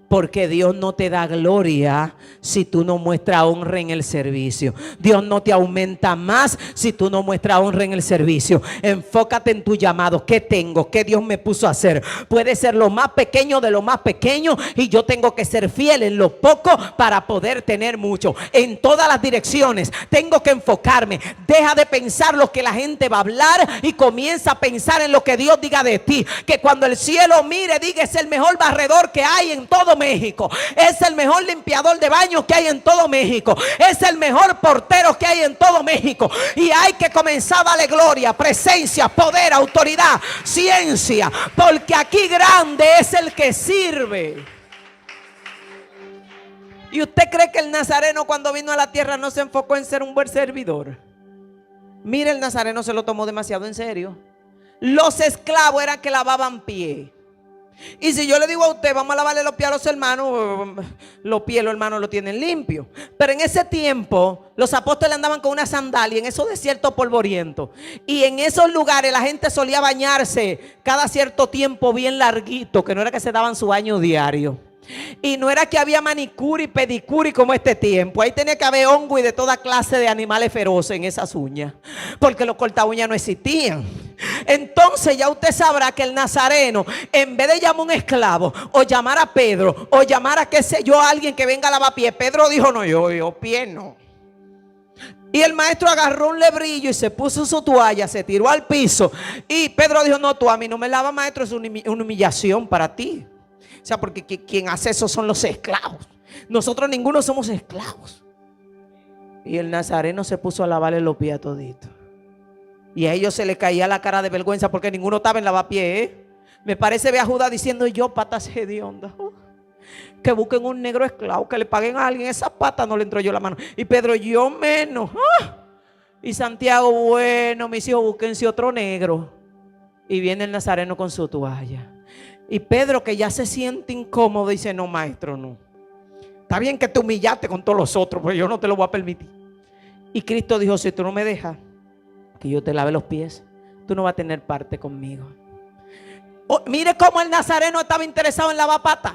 Porque Dios no te da gloria si tú no muestras honra en el servicio. Dios no te aumenta más si tú no muestras honra en el servicio. Enfócate en tu llamado. ¿Qué tengo? ¿Qué Dios me puso a hacer? Puede ser lo más pequeño de lo más pequeño, y yo tengo que ser fiel en lo poco para poder tener mucho. En todas las direcciones tengo que enfocarme. Deja de pensar lo que la gente va a hablar y comienza a pensar en lo que Dios diga de ti. Que cuando el cielo mire, diga: es el mejor barredor que hay en todo México, es el mejor limpiador de baños que hay en todo México, es el mejor portero que hay en todo México. Y hay que comenzar a darle gloria, presencia, poder, autoridad, ciencia, porque aquí grande es el que sirve. ¿Y usted cree que el nazareno, cuando vino a la tierra, no se enfocó en ser un buen servidor? Mire, el nazareno se lo tomó demasiado en serio. Los esclavos eran que lavaban pie. Y si yo le digo a usted: vamos a lavarle los pies a los hermanos, los pies los hermanos lo tienen limpio. Pero en ese tiempo los apóstoles andaban con una sandalia en esos desiertos polvorientos, y en esos lugares la gente solía bañarse cada cierto tiempo bien larguito, que no era que se daban su baño diario. Y no era que había manicure y pedicure como este tiempo. Ahí tenía que haber hongo y de toda clase de animales feroces en esas uñas, porque los corta uñas no existían. Entonces ya usted sabrá que el nazareno, en vez de llamar a un esclavo, o llamar a Pedro, o llamar a qué sé yo, a alguien que venga a lavar pie, Pedro dijo: no, yo pie no. Y el maestro agarró un lebrillo y se puso su toalla, se tiró al piso. Y Pedro dijo: no, tú a mí no me lavas, maestro, es una humillación para ti. O sea, porque quien hace eso son los esclavos. Nosotros ninguno somos esclavos. Y el nazareno se puso a lavarle los pies a todito. Y a ellos se les caía la cara de vergüenza, porque ninguno estaba en lavapiés. Me parece ver a Judas diciendo: yo, patas hediondas, que busquen un negro esclavo, que le paguen a alguien. Esa pata no le entró yo la mano. Y Pedro: yo menos. Y Santiago: bueno, mis hijos, búsquense otro negro. Y viene el nazareno con su toalla. Y Pedro, que ya se siente incómodo, dice: no, maestro, no. Está bien que te humillaste con todos los otros, pero yo no te lo voy a permitir. Y Cristo dijo: si tú no me dejas que yo te lave los pies, tú no vas a tener parte conmigo. Mire cómo el nazareno estaba interesado en lavar patas.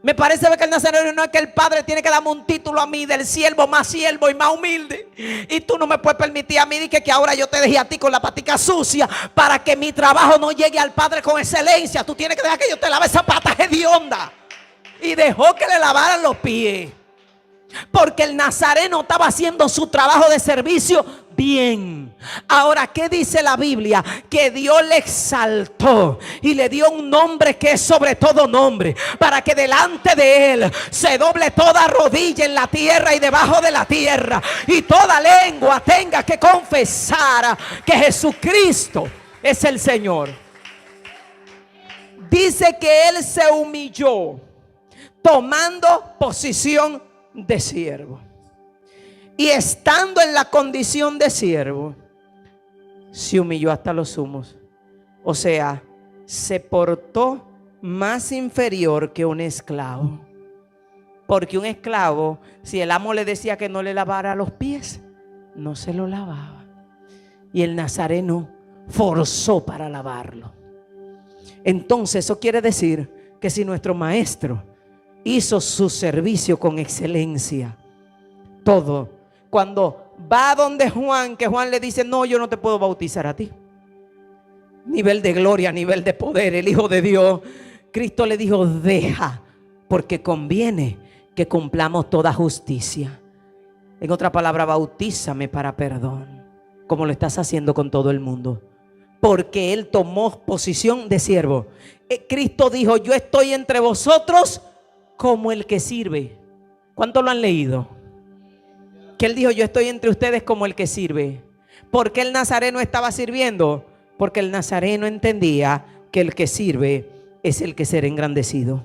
Me parece que el nazareno no es que el padre tiene que darme un título a mí del siervo y más humilde. Y tú no me puedes permitir a mí que ahora yo te deje a ti con la patica sucia para que mi trabajo no llegue al padre con excelencia. Tú tienes que dejar que yo te lave esa pata hedionda. Y dejó que le lavaran los pies. Porque el nazareno estaba haciendo su trabajo de servicio bien. Ahora, ¿qué dice la Biblia? Que Dios le exaltó y le dio un nombre que es sobre todo nombre, para que delante de él se doble toda rodilla en la tierra y debajo de la tierra, y toda lengua tenga que confesar que Jesucristo es el Señor. Dice que él se humilló tomando posición de siervo. Y estando en la condición de siervo, se humilló hasta los sumos. O sea, se portó más inferior que un esclavo. Porque un esclavo, si el amo le decía que no le lavara los pies, no se lo lavaba. Y el nazareno forzó para lavarlo. Entonces eso quiere decir que si nuestro maestro hizo su servicio con excelencia, todo, cuando va donde Juan, que Juan le dice: no, yo no te puedo bautizar a ti. Nivel de gloria, nivel de poder, el Hijo de Dios. Cristo le dijo: deja, porque conviene que cumplamos toda justicia. En otra palabra, bautízame para perdón, como lo estás haciendo con todo el mundo. Porque él tomó posición de siervo. Cristo dijo: yo estoy entre vosotros como el que sirve. ¿Cuánto lo han leído? Que él dijo: yo estoy entre ustedes como el que sirve. ¿Por qué el nazareno estaba sirviendo? Porque el nazareno entendía que el que sirve es el que será engrandecido.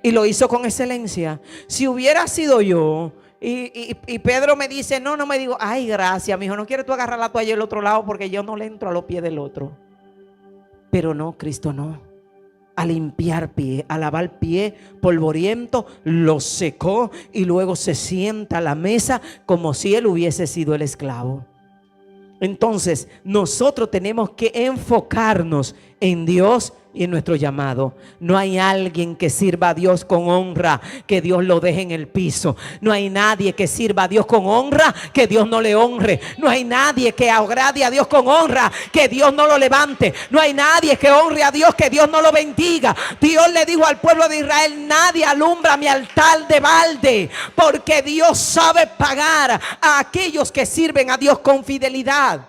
Y lo hizo con excelencia. Si hubiera sido yo y Pedro me dice: no me digo, ay, gracias, mijo, no quieres tú agarrar la toalla del otro lado porque yo no le entro a los pies del otro. Pero no, Cristo no. A limpiar pie, a lavar pie polvoriento, lo secó y luego se sienta a la mesa como si él hubiese sido el esclavo. Entonces nosotros tenemos que enfocarnos en Dios y en nuestro llamado. No hay alguien que sirva a Dios con honra que Dios lo deje en el piso. No hay nadie que sirva a Dios con honra que Dios no le honre. No hay nadie que agrade a Dios con honra que Dios no lo levante. No hay nadie que honre a Dios que Dios no lo bendiga. Dios le dijo al pueblo de Israel: nadie alumbra mi altar de balde, porque Dios sabe pagar a aquellos que sirven a Dios con fidelidad.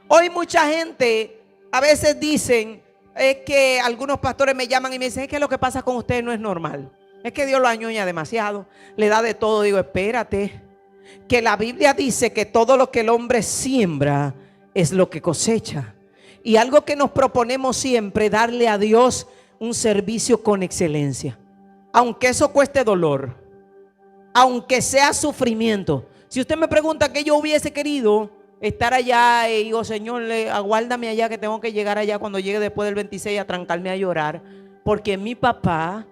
Hoy mucha gente a veces dicen, es que algunos pastores me llaman y me dicen: es que lo que pasa con ustedes no es normal, es que Dios lo añoña demasiado, le da de todo. Digo: espérate, que la Biblia dice que todo lo que el hombre siembra es lo que cosecha. Y algo que nos proponemos siempre: darle a Dios un servicio con excelencia, aunque eso cueste dolor, aunque sea sufrimiento. Si usted me pregunta qué yo hubiese querido, estar allá y digo: Señor, aguárdame allá, que tengo que llegar allá cuando llegue después del 26 a trancarme a llorar, porque mi papá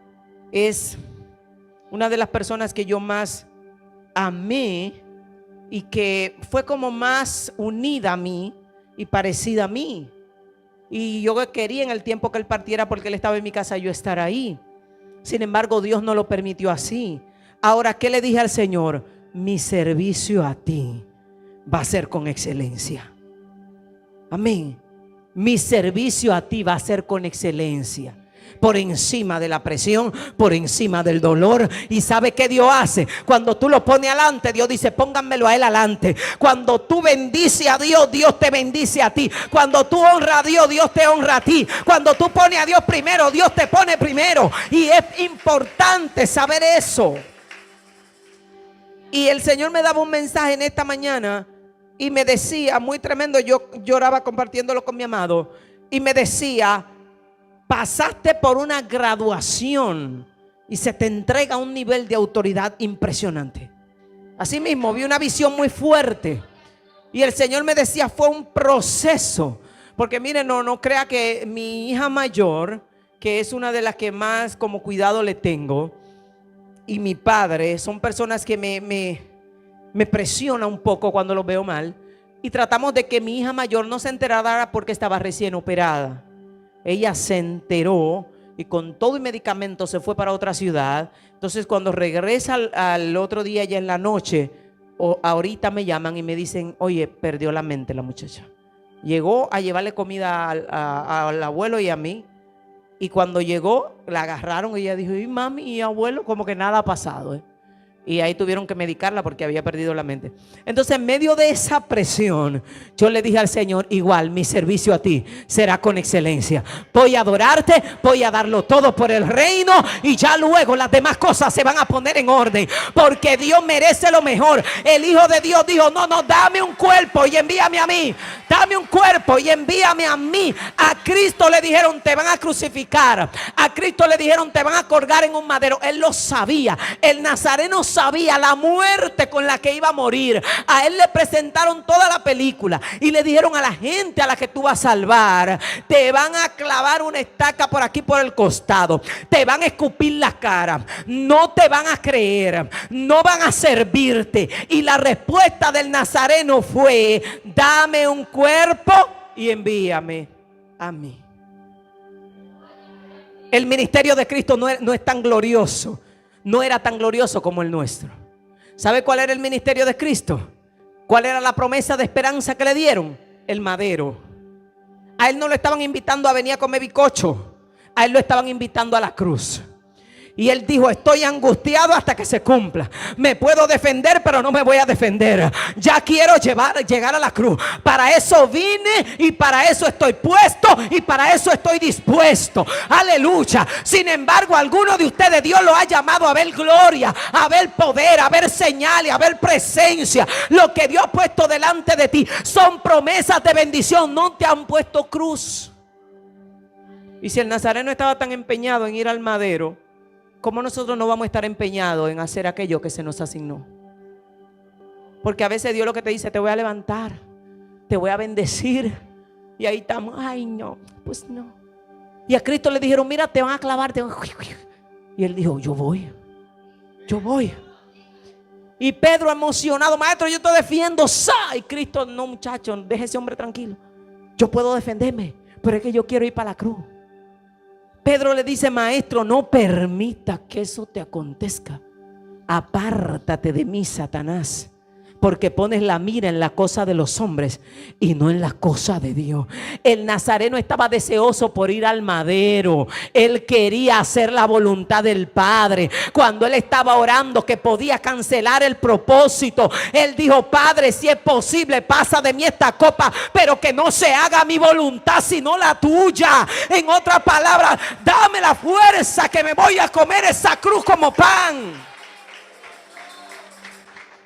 es una de las personas que yo más amé y que fue como más unida a mí y parecida a mí. Y yo quería en el tiempo que él partiera, porque él estaba en mi casa, yo estar ahí. Sin embargo, Dios no lo permitió así. Ahora, ¿qué le dije al Señor? Mi servicio a ti va a ser con excelencia. Amén. Mi servicio a ti va a ser con excelencia, por encima de la presión, por encima del dolor. ¿Y sabe qué Dios hace? Cuando tú lo pones adelante, Dios dice: pónganmelo a él adelante. Cuando tú bendices a Dios, Dios te bendice a ti. Cuando tú honras a Dios, Dios te honra a ti. Cuando tú pones a Dios primero, Dios te pone primero. Y es importante saber eso. Y el Señor me daba un mensaje en esta mañana y me decía, muy tremendo, yo lloraba compartiéndolo con mi amado, y me decía: pasaste por una graduación y se te entrega un nivel de autoridad impresionante. Así mismo vi una visión muy fuerte y el Señor me decía: fue un proceso. Porque mire, no crea que mi hija mayor, que es una de las que más como cuidado le tengo, y mi padre son personas que me presiona un poco cuando los veo mal. y tratamos de que mi hija mayor no se enterara porque estaba recién operada. Ella se enteró y con todo y medicamento se fue para otra ciudad. Entonces cuando regresa al otro día ya en la noche, ahorita me llaman y me dicen: oye, perdió la mente la muchacha. Llegó a llevarle comida al abuelo y a mí. Y cuando llegó, la agarraron y ella dijo: y mami y abuelo, como que nada ha pasado, Y ahí tuvieron que medicarla porque había perdido la mente. Entonces, en medio de esa presión, yo le dije al Señor: igual mi servicio a ti será con excelencia. Voy a adorarte, voy a darlo todo por el reino, y ya luego las demás cosas se van a poner en orden, porque Dios merece lo mejor. El Hijo de Dios dijo: no, dame un cuerpo y envíame a mí. Dame un cuerpo y envíame a mí. A Cristo le dijeron: te van a crucificar. A Cristo le dijeron: te van a colgar en un madero. Él lo sabía. El Nazareno sabía la muerte con la que iba a morir. A él le presentaron toda la película y le dijeron: a la gente a la que tú vas a salvar, te van a clavar una estaca por aquí por el costado, te van a escupir la cara, no te van a creer, no van a servirte. Y la respuesta del Nazareno fue: dame un cuerpo y envíame a mí. El ministerio de Cristo no es tan glorioso. No era tan glorioso como el nuestro. ¿Sabe cuál era el ministerio de Cristo? ¿Cuál era la promesa de esperanza que le dieron? El madero. A él no lo estaban invitando a venir a comer bizcocho. A él lo estaban invitando a la cruz. Y él dijo: estoy angustiado hasta que se cumpla. Me puedo defender, pero no me voy a defender. Ya quiero llegar a la cruz. Para eso vine y para eso estoy puesto y para eso estoy dispuesto. Aleluya. Sin embargo, alguno de ustedes Dios lo ha llamado a ver gloria, a ver poder, a ver señales, a ver presencia. Lo que Dios ha puesto delante de ti son promesas de bendición. No te han puesto cruz. Y si el Nazareno estaba tan empeñado en ir al madero, ¿cómo nosotros no vamos a estar empeñados en hacer aquello que se nos asignó? Porque a veces Dios lo que te dice: te voy a levantar, te voy a bendecir. Y ahí estamos: ay no, pues no. Y a Cristo le dijeron: mira, te van a clavar. Y él dijo: yo voy. Y Pedro emocionado: maestro, yo te defiendo. Y Cristo: no, muchacho, deje ese hombre tranquilo. Yo puedo defenderme, pero es que yo quiero ir para la cruz. Pedro le dice: maestro, no permita que eso te acontezca. Apártate de mí, Satanás, porque pones la mira en la cosa de los hombres y no en la cosa de Dios. El Nazareno estaba deseoso por ir al madero. Él quería hacer la voluntad del Padre. Cuando él estaba orando que podía cancelar el propósito, él dijo: Padre, si es posible, pasa de mí esta copa, pero que no se haga mi voluntad sino la tuya. En otras palabras, dame la fuerza que me voy a comer esa cruz como pan.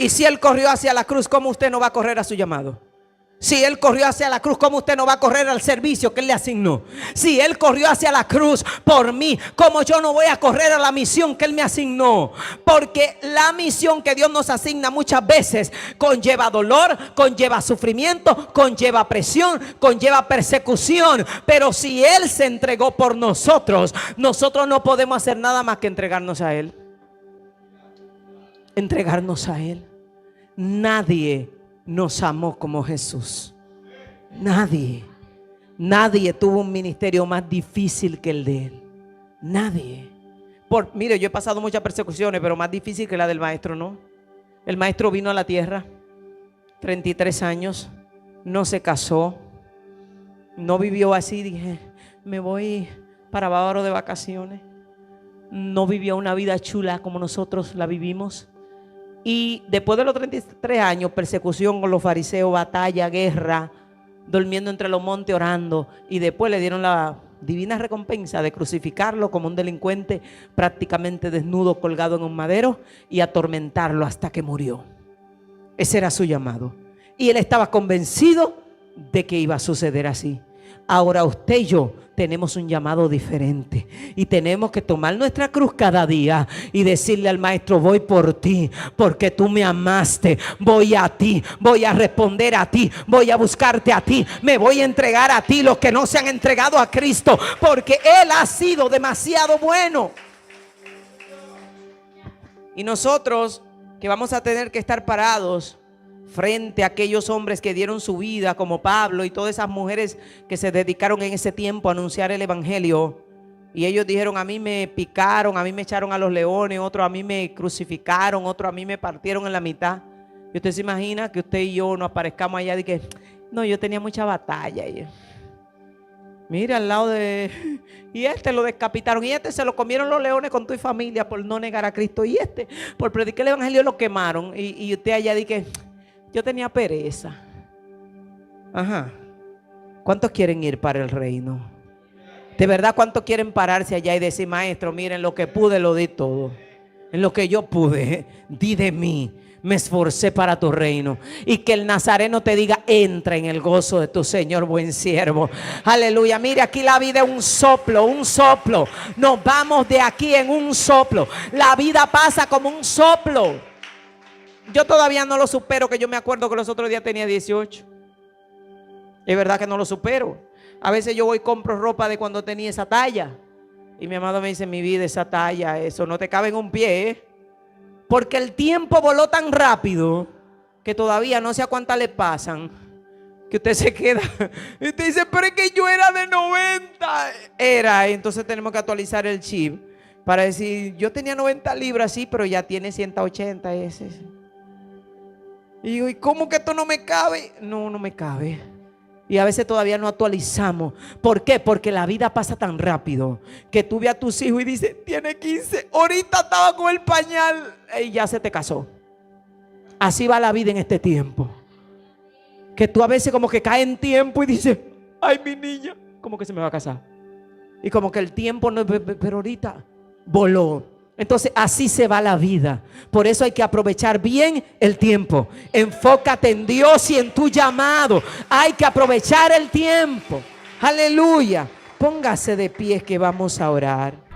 Y si él corrió hacia la cruz, ¿cómo usted no va a correr a su llamado? Si él corrió hacia la cruz, ¿cómo usted no va a correr al servicio que él le asignó? Si él corrió hacia la cruz por mí, ¿cómo yo no voy a correr a la misión que él me asignó? Porque la misión que Dios nos asigna muchas veces conlleva dolor, conlleva sufrimiento, conlleva presión, conlleva persecución. Pero si él se entregó por nosotros, nosotros no podemos hacer nada más que entregarnos a él. Entregarnos a él. Nadie nos amó como Jesús. Nadie tuvo un ministerio más difícil que el de él. Nadie. Mire, yo he pasado muchas persecuciones, pero más difícil que la del maestro, ¿no? El maestro vino a la tierra, 33 años, no se casó, no vivió así, dije, me voy para Bávaro de vacaciones. No vivió una vida chula como nosotros la vivimos. Y después de los 33 años, persecución con los fariseos, batalla, guerra, durmiendo entre los montes orando. Y después le dieron la divina recompensa de crucificarlo como un delincuente prácticamente desnudo, colgado en un madero, y atormentarlo hasta que murió. Ese era su llamado. Y él estaba convencido de que iba a suceder así. Ahora usted y yo tenemos un llamado diferente y tenemos que tomar nuestra cruz cada día y decirle al maestro: voy por ti, porque tú me amaste. Voy a ti, voy a responder a ti, voy a buscarte a ti, me voy a entregar a ti, los que no se han entregado a Cristo, porque él ha sido demasiado bueno. Y nosotros que vamos a tener que estar parados frente a aquellos hombres que dieron su vida, como Pablo y todas esas mujeres que se dedicaron en ese tiempo a anunciar el evangelio. Y ellos dijeron: a mí me picaron, a mí me echaron a los leones, otros a mí me crucificaron, otros a mí me partieron en la mitad. Y usted se imagina que usted y yo nos aparezcamos allá y que no, yo tenía mucha batalla. Mira al lado de... Y este lo decapitaron, y este se lo comieron los leones con tu familia por no negar a Cristo, y este por predicar el evangelio lo quemaron. Y usted allá dice que yo tenía pereza. Ajá. ¿Cuántos quieren ir para el reino? De verdad, ¿cuántos quieren pararse allá y decir: maestro, miren, lo que pude lo di todo? En lo que yo pude, di de mí. Me esforcé para tu reino. Y que el nazareno te diga: entra en el gozo de tu Señor, buen siervo. Aleluya. Mire, aquí la vida es un soplo, un soplo. Nos vamos de aquí en un soplo. La vida pasa como un soplo. Yo todavía no lo supero, que yo me acuerdo que los otros días tenía 18. Es verdad que no lo supero. A veces yo voy y compro ropa de cuando tenía esa talla. Y mi amado me dice: mi vida, esa talla, eso no te cabe en un pie, ¿eh? Porque el tiempo voló tan rápido que todavía no sé a cuántas le pasan, que usted se queda y usted dice: pero es que yo era de 90. Entonces tenemos que actualizar el chip para decir: yo tenía 90 libras, sí, pero ya tiene 180 ese. Y digo: ¿y cómo que esto no me cabe? No, no me cabe. Y a veces todavía no actualizamos. ¿Por qué? Porque la vida pasa tan rápido que tú ves a tus hijos y dices: tiene 15, ahorita estaba con el pañal y ya se te casó. Así va la vida en este tiempo, que tú a veces como que cae en tiempo y dices: ay, mi niña, como que se me va a casar. Y como que el tiempo no, pero ahorita voló. Entonces así se va la vida. Por eso hay que aprovechar bien el tiempo. Enfócate en Dios y en tu llamado. Hay que aprovechar el tiempo. Aleluya. Póngase de pie que vamos a orar.